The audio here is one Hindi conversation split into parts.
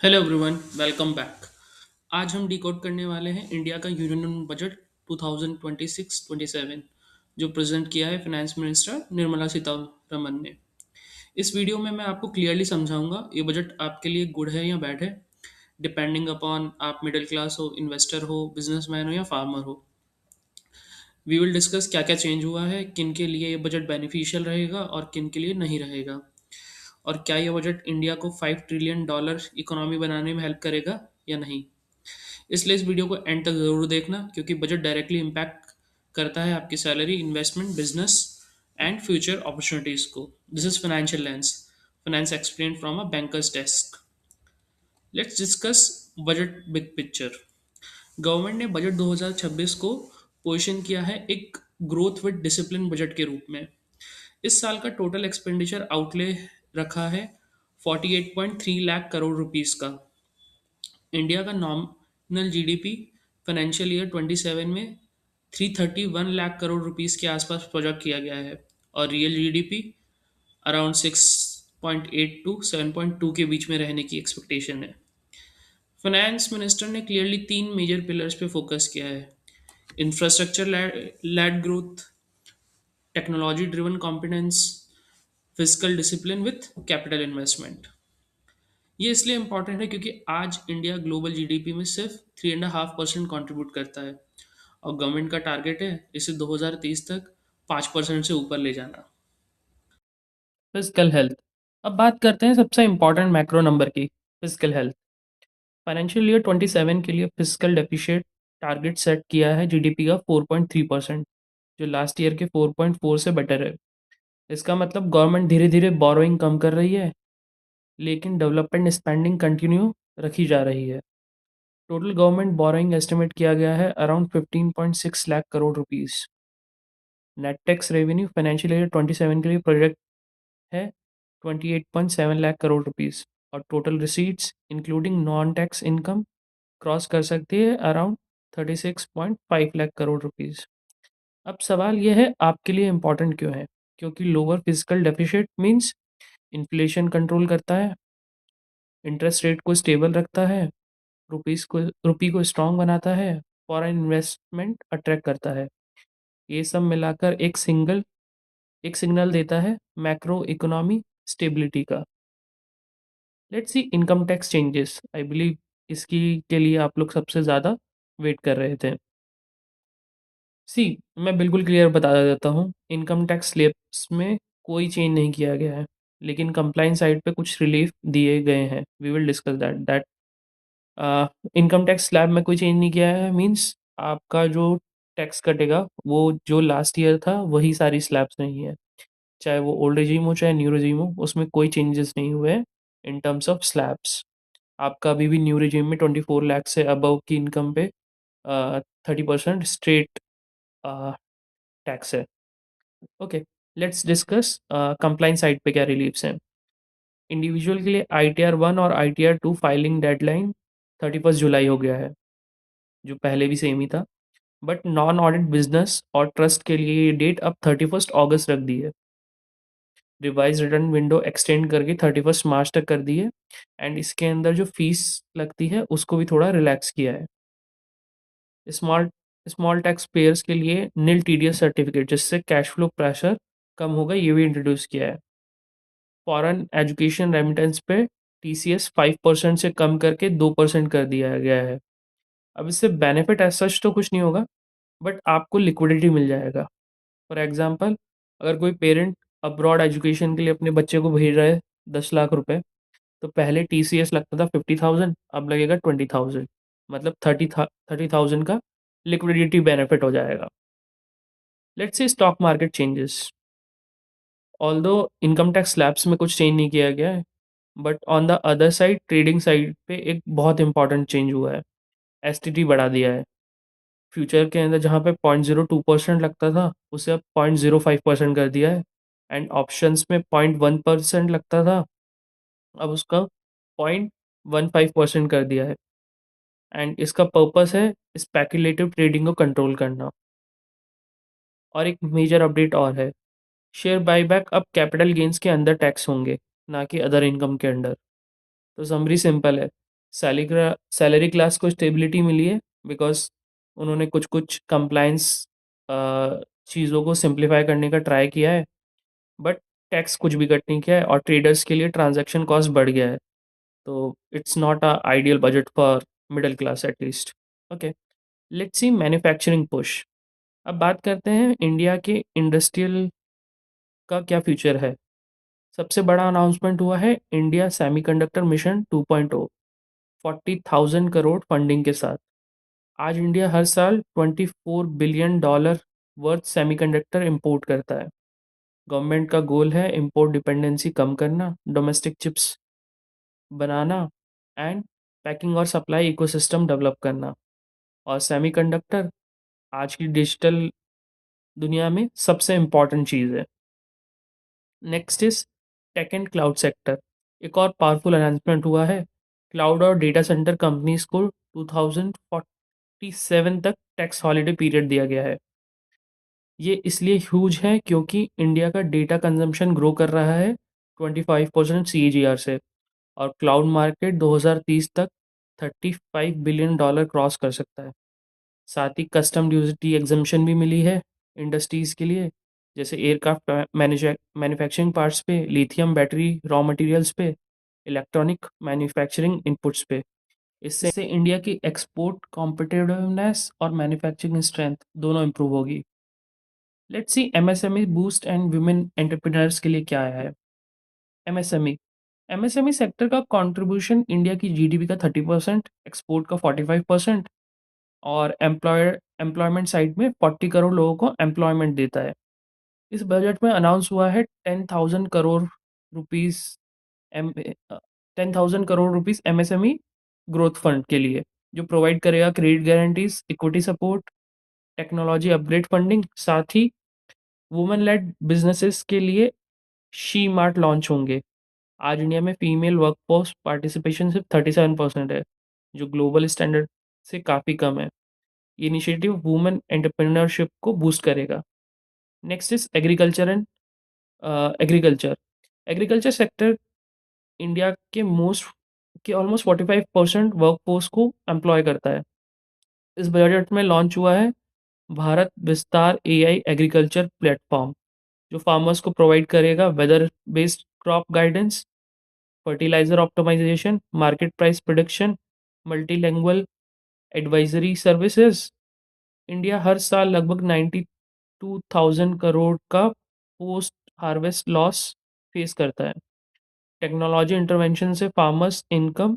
Hello everyone, welcome back. आज हम डिकोड करने वाले हैं इंडिया का यूनियन बजट 2026-27 जो प्रेजेंट किया है फाइनेंस मिनिस्टर निर्मला सीतारमन ने। इस वीडियो में मैं आपको क्लियरली समझाऊंगा ये बजट आपके लिए गुड है या बैड है, डिपेंडिंग अपॉन आप मिडिल क्लास हो, इन्वेस्टर हो, बिजनेसमैन हो या फार्मर हो। वी विल डिस्कस क्या क्या चेंज हुआ है, किन के लिए ये बजट बेनिफिशियल रहेगा और किन के लिए नहीं रहेगा, और क्या ये बजट इंडिया को $5 ट्रिलियन इकोनॉमी बनाने में हेल्प करेगा या नहीं। इसलिए इस वीडियो को एंड तक जरूर देखना क्योंकि बजट डायरेक्टली इम्पैक्ट करता है आपकी salary, investment, business and future opportunities को। This is financial lens, finance explain from a banker's desk. Let's discuss budget big picture. Government ने बजट 2026 को पोजिशन किया है एक ग्रोथ विद डिसिप्लिन बजट के रूप में। इस साल का टोटल एक्सपेंडिचर आउटले रखा है 48.3 लाख करोड़ रुपीस का। इंडिया का नॉमिनल जीडीपी फाइनेंशियल ईयर 27 में 331 लाख करोड़ रुपीस के आसपास प्रोजेक्ट किया गया है, और रियल जीडीपी अराउंड 6.8 टू 7.2 के बीच में रहने की एक्सपेक्टेशन है। फाइनेंस मिनिस्टर ने क्लियरली तीन मेजर पिलर्स पे फोकस किया है: infrastructure led growth, technology driven competence, physical discipline with capital investment. ये इसलिए इंपॉर्टेंट है क्योंकि आज इंडिया ग्लोबल जीडीपी में सिर्फ 3.5% कंट्रीब्यूट करता है, और गवर्नमेंट का टारगेट है इसे 2030 तक 5% से ऊपर ले जाना। Physical health. अब बात करते हैं सबसे इंपॉर्टेंट मैक्रो नंबर की, फिजिकल हेल्थ। फाइनेंशियल ईयर 27 के लिए फिजिकल डेफिशिएट टारगेट सेट किया है जीडीपी का 4.3%, जो लास्ट ईयर के 4.4 से बेटर है। इसका मतलब गवर्नमेंट धीरे धीरे बोरोइंग कम कर रही है, लेकिन डेवलपमेंट स्पेंडिंग कंटिन्यू रखी जा रही है। टोटल गवर्नमेंट बोरोइंग एस्टिमेट किया गया है around 15.6 lakh crore rupees. Net tax revenue financial year 27 के लिए प्रोजेक्ट है 28.7 लाख करोड़ रुपीस, और total receipts including non tax income cross कर सकती है अराउंड 36.5 लाख करोड़ रुपीस। अब सवाल यह है आपके लिए इम्पोर्टेंट क्यों है? क्योंकि lower physical deficit means inflation control करता है, इंटरेस्ट रेट को स्टेबल रखता है, रुपी को स्ट्रांग बनाता है, फॉरेन इन्वेस्टमेंट अट्रैक्ट करता है। ये सब मिलाकर एक सिग्नल देता है मैक्रो इकोनॉमी स्टेबिलिटी का। Let's see income tax changes. I believe इसकी के लिए आप लोग सबसे ज़्यादा वेट कर रहे थे। सी, मैं बिल्कुल क्लियर बता देता हूँ, इनकम टैक्स स्लैब्स में कोई चेंज नहीं किया गया है, लेकिन कंप्लाइंस साइड पे कुछ रिलीफ दिए गए हैं। We will discuss that income tax slab में कोई चेंज नहीं किया है मींस आपका जो टैक्स कटेगा वो जो लास्ट ईयर था वही सारी स्लैब्स नहीं है। चाहे वो ओल्ड रेजिम हो चाहे न्यू रेजिम हो, उसमें कोई चेंजेस नहीं हुए हैं इन टर्म्स ऑफ स्लैब्स। आपका अभी भी न्यू रेजिम में 24 लाख से अबव की इनकम पे 30% स्ट्रेट टैक्स है। Okay, let's discuss compliance side पे क्या रिलीफ्स हैं। इंडिविजुअल के लिए ITR 1 और ITR 2 फाइलिंग डेडलाइन 31 जुलाई हो गया है, जो पहले भी सेम ही था। बट नॉन ऑडिट बिजनेस और ट्रस्ट के लिए ये डेट अब 31 अगस्त रख दी है। रिवाइज रिटर्न विंडो एक्सटेंड करके 31 मार्च तक कर दी है, एंड इसके अंदर जो फीस लगती है उसको भी थोड़ा रिलैक्स किया है। स्मॉल स्मॉल टैक्स पेयर्स के लिए नील TDS सर्टिफिकेट, जिससे कैश फ्लो प्रेशर कम होगा, ये भी इंट्रोड्यूस किया है। फॉरेन एजुकेशन रेमिटेंस पे TCS 5% से कम करके 2% कर दिया गया है। अब इससे बेनिफिट एज सच तो कुछ नहीं होगा, बट आपको लिक्विडिटी मिल जाएगा। फॉर एग्जांपल, अगर कोई पेरेंट अब्रॉड एजुकेशन के लिए अपने बच्चे को भेज रहा है 10 लाख रुपए, तो पहले TCS लगता था 50,000, अब लगेगा 20,000, मतलब 30,000 का लिक्विडिटी बेनिफिट हो जाएगा। Let's say stock market changes. Although income tax slabs में कुछ चेंज नहीं किया गया है, but on the other side trading side पे एक बहुत इंपॉर्टेंट चेंज हुआ है। STT बढ़ा दिया है। फ्यूचर के अंदर जहाँ पे 0.02% लगता था उसे अब 0.05% कर दिया है, एंड ऑप्शंस में 0.1% लगता था, अब उसका 0.15% कर दिया है। एंड इसका पर्पस है स्पेकुलेटिव ट्रेडिंग को कंट्रोल करना। और एक मेजर अपडेट और है, शेयर बाईबैक अब कैपिटल गेन्स के अंदर टैक्स होंगे, ना कि अदर इनकम के अंडर। तो समरी सिंपल है, सैलरी क्लास को स्टेबिलिटी मिली है, बिकॉज उन्होंने कुछ कुछ कंप्लायंस चीज़ों को सिंप्लीफाई करने का ट्राई किया है, बट टैक्स कुछ भी कट नहीं किया है, और ट्रेडर्स के लिए ट्रांजैक्शन कॉस्ट बढ़ गया है। तो it's not a ideal budget for middle class at least. Okay, let's see manufacturing push. अब बात करते हैं इंडिया के इंडस्ट्रियल का क्या फ्यूचर है। सबसे बड़ा अनाउंसमेंट हुआ है India semiconductor mission 2.0, 40,000 crore funding के साथ। आज इंडिया हर साल $24 बिलियन वर्थ सेमीकंडक्टर इंपोर्ट करता है। गवर्नमेंट का गोल है इंपोर्ट डिपेंडेंसी कम करना, domestic chips banana and packing और सप्लाई इकोसिस्टम डेवलप करना। और सेमीकंडक्टर आज की डिजिटल दुनिया में सबसे इम्पॉर्टेंट चीज़ है। Next is tech and cloud sector. एक और पावरफुल अनाउंसमेंट हुआ है। क्लाउड और डेटा सेंटर कंपनीज को 2047 तक टैक्स हॉलिडे पीरियड दिया गया है। ये इसलिए ह्यूज है क्योंकि इंडिया का डेटा कंजम्पशन ग्रो कर रहा है 25% CAGR से, और क्लाउड मार्केट 2030 तक $35 बिलियन क्रॉस कर सकता है। साथ ही कस्टम ड्यूटी एग्जम्पशन भी मिली है इंडस्ट्रीज़ के लिए, जैसे एयरक्राफ्ट मैन्युफैक्चरिंग पार्ट्स पे, लिथियम बैटरी रॉ मटेरियल्स पे, इलेक्ट्रॉनिक मैन्युफैक्चरिंग इनपुट्स पे। इससे इंडिया की एक्सपोर्ट कॉम्पिटिटिवनेस और मैन्युफैक्चरिंग स्ट्रेंथ दोनों इंप्रूव होगी। Let's see MSME boost and women entrepreneurs के लिए क्या आया है। एमएसएमई एमएसएमई सेक्टर का कंट्रीब्यूशन इंडिया की जीडीपी का 30%, एक्सपोर्ट का 45%, और एम्प्लॉयमेंट साइड में 40 करोड़ लोगों को एम्प्लॉयमेंट देता है। इस बजट में अनाउंस हुआ है 10,000 crore rupees M 10,000 crore rupees MSME growth fund के लिए, जो प्रोवाइड करेगा credit guarantees, equity support, technology upgrade funding. साथ ही वुमेन लेड बिजनेसेस के लिए शी मार्ट लॉन्च होंगे। आज इंडिया में फीमेल वर्कफोर्स पार्टिसिपेशन सिर्फ 37% है, जो ग्लोबल स्टैंडर्ड से काफ़ी कम है। ये इनिशिएटिव वुमेन एंटरप्रेन्योरशिप को बूस्ट करेगा। Next is agriculture agriculture sector India के ऑलमोस्ट 45% वर्कफोर्स को एम्प्लॉय करता है। इस बजट में लॉन्च हुआ है Bharat Vistaar AI agriculture platform, जो फार्मर्स को प्रोवाइड करेगा weather based crop guidance, fertilizer optimization, market price prediction, multilanguage advisory services. India हर साल लगभग 92,000 करोड़ का पोस्ट हार्वेस्ट लॉस फेस करता है। टेक्नोलॉजी इंटरवेंशन से फार्मर्स इनकम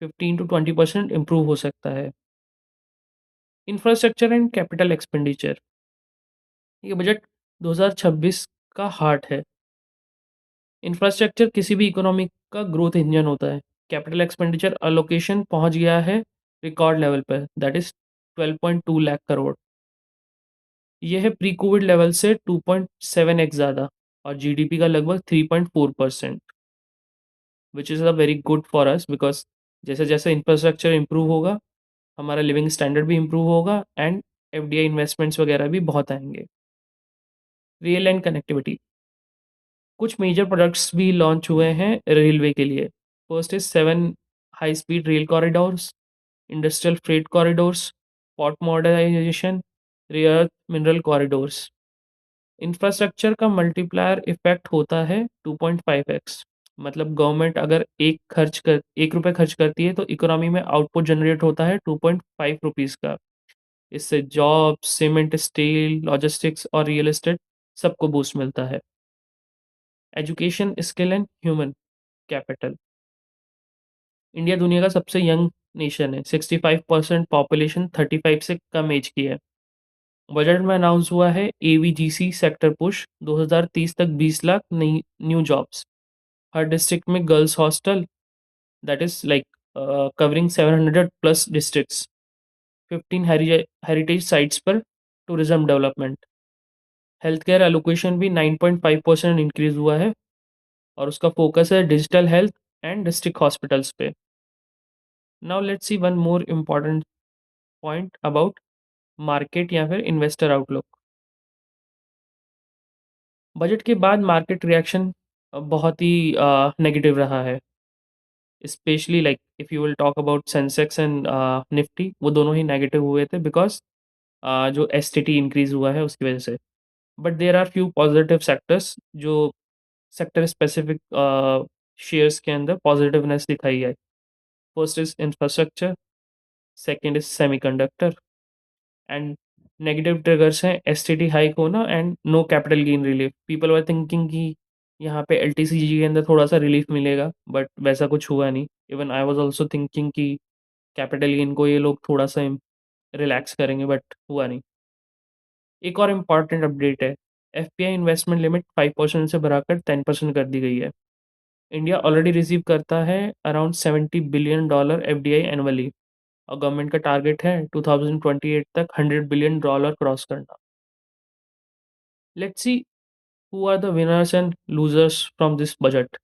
15 to 20% इम्प्रूव हो सकता है। इंफ्रास्ट्रक्चर एंड कैपिटल एक्सपेंडिचर, ये बजट 2026 का हार्ट है। इंफ्रास्ट्रक्चर किसी भी इकोनॉमी का ग्रोथ इंजन होता है। कैपिटल एक्सपेंडिचर अलोकेशन पहुंच गया है रिकॉर्ड लेवल पर, दैट इज 12.2 लाख करोड़। यह है प्री कोविड लेवल से 2.7x ज़्यादा, और जीडीपी का लगभग 3.4%, which is a very good for us, because जैसे जैसे इंफ्रास्ट्रक्चर इंप्रूव होगा, हमारा लिविंग स्टैंडर्ड भी इंप्रूव होगा, एंड एफडीआई इन्वेस्टमेंट्स वगैरह भी बहुत आएंगे। रेल एंड कनेक्टिविटी, कुछ मेजर प्रोडक्ट्स भी लॉन्च हुए हैं रेलवे के लिए। First is 7 high speed rail corridors, industrial freight corridors, port modernisation, rare earth mineral corridors. Infrastructure का मल्टीप्लायर इफेक्ट होता है 2.5x। मतलब गवर्नमेंट अगर 1 रुपये खर्च करती है, तो इकोनॉमी में आउटपुट जनरेट होता है 2.5 रुपीज़ का। इससे जॉब, सीमेंट, स्टील, लॉजिस्टिक्स और रियल एस्टेट सबको बूस्ट मिलता है। Education, skill and human capital, India दुनिया का सबसे यंग नेशन है। 65% पॉपुलेशन 35 से कम एज की है। बजट में अनाउंस हुआ है AVGC सेक्टर पुश, 2030 तक 20 लाख नई न्यू जॉब्स। हर डिस्ट्रिक्ट में girls hostel, that is like covering 700+ districts. 15 heritage sites पर tourism development. Health care allocation भी 9.5% इंक्रीज हुआ है, और उसका फोकस है digital health and district hospitals पे। Now let's see one more important point about market या फिर इन्वेस्टर आउटलुक। बजट के बाद मार्केट रिएक्शन बहुत ही नेगेटिव रहा है। Specially like if you will talk about Sensex and Nifty, वो दोनों ही नेगेटिव हुए थे बिकॉज जो एस टी टी इंक्रीज हुआ है उसकी वजह से। But there are few positive sectors जो सेक्टर स्पेसिफिक शेयर्स के अंदर पॉजिटिवनेस दिखाई है। First is infrastructure, second is semiconductor, and negative triggers हैं एस टी टी हाइक होना and no capital gain relief. People were thinking कि यहाँ पे एल टी सी जी के अंदर थोड़ा सा रिलीफ मिलेगा, बट वैसा कुछ हुआ नहीं। Even I was also thinking कि कैपिटल गेन को ये लोग थोड़ा सा रिलैक्स करेंगे, बट हुआ नहीं। एक और इम्पॉर्टेंट अपडेट है, F P I investment limit 5% से बढ़ाकर 10% कर दी गई है। इंडिया ऑलरेडी रिसीव करता है around $70 billion F D I annually, और गवर्नमेंट का टारगेट है 2028 तक $100 बिलियन क्रॉस करना। Let's see who are the winners and losers from this budget.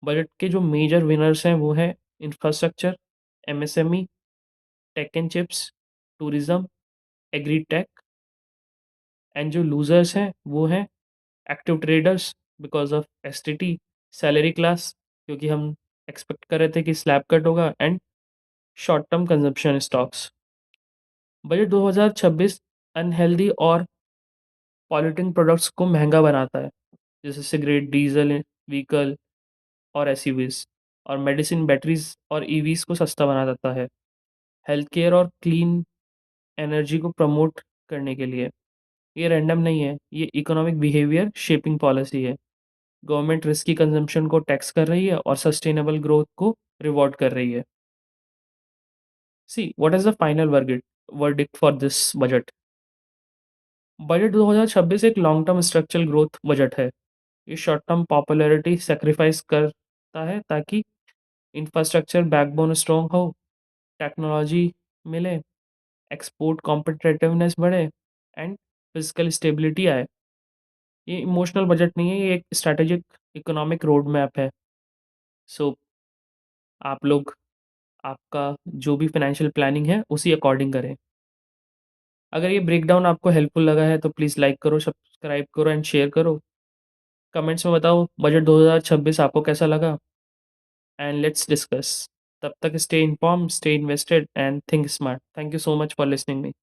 Budget के जो मेजर विनर्स हैं वो है infrastructure, MSME, tech and chips, tourism, agri tech. And जो लूजर्स हैं वो हैं active traders because of S T T, salary class क्योंकि हम एक्सपेक्ट कर रहे थे कि स्लैब कट होगा, and short term consumption stocks. Budget 2026 unhealthy और पॉल्यूटिंग प्रोडक्ट्स को महंगा बनाता है, जैसे सिगरेट, डीजल व्हीकल और एसयूवीज, और मेडिसिन, बैटरीज और ईवीज को सस्ता बना देता है। हेल्थ केयर और क्लीन एनर्जी को प्रमोट करने के लिए। ये रैंडम नहीं है, ये इकोनॉमिक बिहेवियर शेपिंग पॉलिसी है। गवर्नमेंट रिस्की कंजम्पशन को टैक्स कर रही है और सस्टेनेबल ग्रोथ को रिवॉर्ड कर रही है। See what is the final verdict for this budget. Budget 2026 एक long term structural growth budget है। ये शॉर्ट टर्म पॉपुलैरिटी सेक्रीफाइस करता है ताकि इंफ्रास्ट्रक्चर बैकबोन स्ट्रॉन्ग हो, टेक्नोलॉजी मिले, एक्सपोर्ट कॉम्पिटिटिवनेस बढ़े, एंड फिजिकल स्टेबिलिटी आए। ये इमोशनल बजट नहीं है, ये एक स्ट्रैटेजिक इकोनॉमिक रोड मैप है। सो आप लोग आपका जो भी फाइनेंशियल प्लानिंग है उसी अकॉर्डिंग करें। अगर ये ब्रेकडाउन आपको हेल्पफुल लगा है तो प्लीज़ लाइक करो, सब्सक्राइब करो एंड शेयर करो। कमेंट्स में बताओ बजट 2026 आपको कैसा लगा, एंड लेट्स डिस्कस। तब तक stay inform, stay invested and think smart. Thank you so much for listening me.